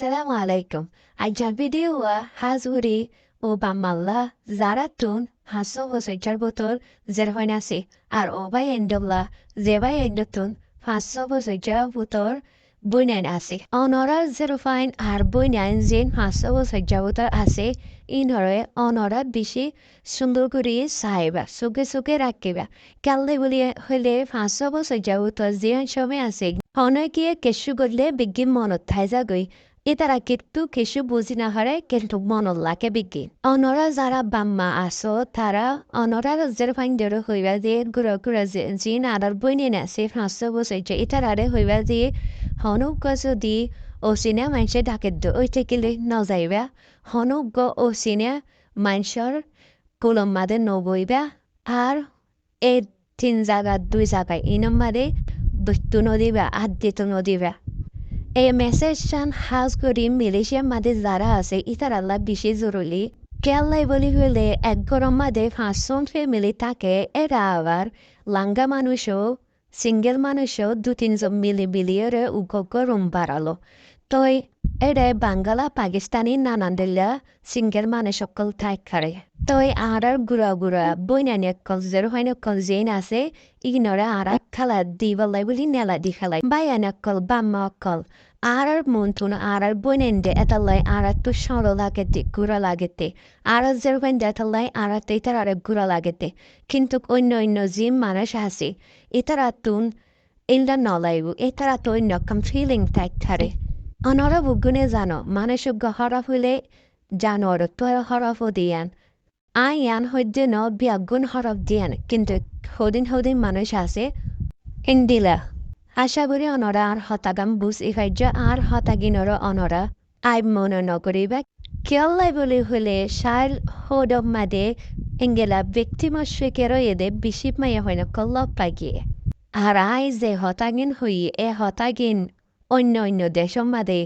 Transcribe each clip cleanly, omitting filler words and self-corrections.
Assalamualaikum. Ajar video hazuri o bamalla zaratun haso bosaichar botol zerhoinasi ar obai endolla zebai endotun haso bosaichar botol buinen asi. Onora zerofain ar buinen zin haso bosaichar botol asi inhore onora bishi সুন্দর করে সাইবা সুকে সুকে রাখিবা কালে বলি হলে হাঁস বসaichar botol জিয়ান সময় আছে হনকিয়ে কেশু গলে বিজ্ঞি মনত থাই যাগৈ এতারা কিন্তু কিছু বুঝি না হারে কিন্তু মনত লাগে বিজ্ঞি অনরা যারা বাম্মা আসো তারা অনরা রোজের ফাইন্ডেরো হইবা দিয়ে গুড়া গুড়া জিন আদার বইনে না সে হাঁস বসaichar এতারারে হইবা দিয়ে হনুক যদি ওসিনে মানুষে ডাকে ওই টেকিলে নজাইবা হনুক ওসিনে মানুষের কুলম মাদে নবইবা আর এই 3 জায়গা 2 জায়গায় ইনম মাদে দুটো নদীবা আদ্যিত নদীবা এই মেসেজটান হাজ করি মালয়েশিয়ার মাদে যারা আছে ইতারাল্লা বেশি জরুরি কেল্লাই বলি হলে এক গরম মাদে 5জন ফ্যামিলি থাকে এরা আবার লাঙ্গা মানুষও সিঙ্গেল মানুষও 2-3 জন মিলি বিলিয়রে উগ্র রুম বাড়ালো তই এরে বাঙ্গালা পাকিস্তানি নানান দিল্লা সিঙ্গেল মানুষ সকল ঠাই খারে তই আর গুড়া গুড়া বইনানি অকল জের হয় অকল জেন আছে ইগনরে আর খালা দিবলাই বলি নেলা দি খালাই বাইয়ান অকল বাম্মা অকল আর মন্তুন আর বইনেন্ডে এতালাই আর তো সরল লাগেতে গুড়া লাগেতে আর জের হইন্ডে এতালাই আর তেতার আর গুড়া লাগেতে কিন্তু অন্য অন্য জিম মানুষ আছে ইতারা তুন ইল্লা নলাইব ইতারা তো অন্য কম ফিলিং টাইট থারে অনরা বুগুনে জানো মানুষ হরফ হইলে জানোর তো হরফ দিয়ান আয়ান হইতে ন বিয়াগুন হরফ দিয়ান কিন্তু হদিন মানুষ আছে ইন্দিলা আশা করি অনরা আর হতাগাম বুঝ ইফাইজ আর হতাগিনর অনরা আইব মনে নকরিবা কেল্লাই বলি হলে সাইল হদম মাদে ইঙ্গেলা ব্যক্তিমস্বিকের এদে বেশি মাইয়া হয় না কল্লপ পাগিয়ে আর আই যে হতাগিন হই এ হতাগিন অন্য অন্য দেশের মাদে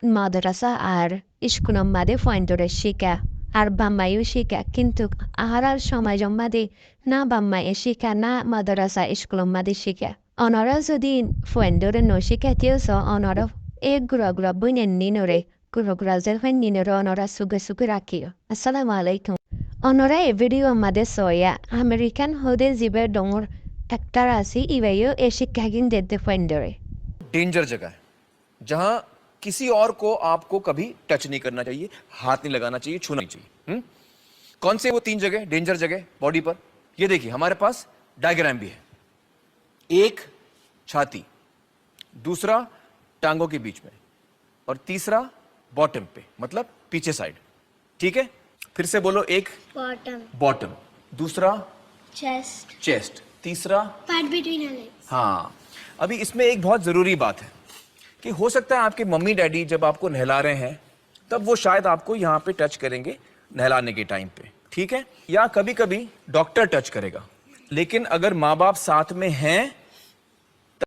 মাদ্রাসা আর স্কুলের মাদে ফাইন্ডরে শিকা আর বাম্মাইও শিকা কিন্তু আর সমাজের মাদে না বাম্মাই শিকা না মাদ্রাসা স্কুলের মাদে শিকা অনরা যদি ফাইন্ডরে ন শিকাতিওস অনরা এ গুড়া গুড়া বইনের নিনরে গুড়া গুড়া যে ফাইন নিনরে অনরা সুগে রাখিও আসসালামু আলাইকুম অনরা এ ভিডিও মাদে সয়া আমেরিকান হদে জিবে ডঙর একটার আসি ইবাইও এ শিক্ষাগিন দেতে ফাইন্ডরে डेंजर जगह है जहां किसी और को आपको कभी टच नहीं करना चाहिए, हाथ नहीं लगाना चाहिए, छूना नहीं चाहिए। कौन से वो 3 जगह डेंजर जगह बॉडी पर? ये देखिए हमारे पास डायग्राम भी है। एक छाती, दूसरा टांगों के बीच में और तीसरा बॉटम पे मतलब पीछे साइड। ठीक है, फिर से बोलो। एक बॉटम, दूसरा चेस्ट, तीसरा पार्ट बिटवीन लेग्स। हाँ, अभी इसमें एक बहुत जरूरी बात है कि हो सकता है आपके मम्मी डैडी जब आपको नहला रहे हैं तब वो शायद आपको यहाँ पे टच करेंगे नहलाने के टाइम पे, ठीक है, या कभी कभी डॉक्टर टच करेगा। लेकिन अगर माँ बाप साथ में हैं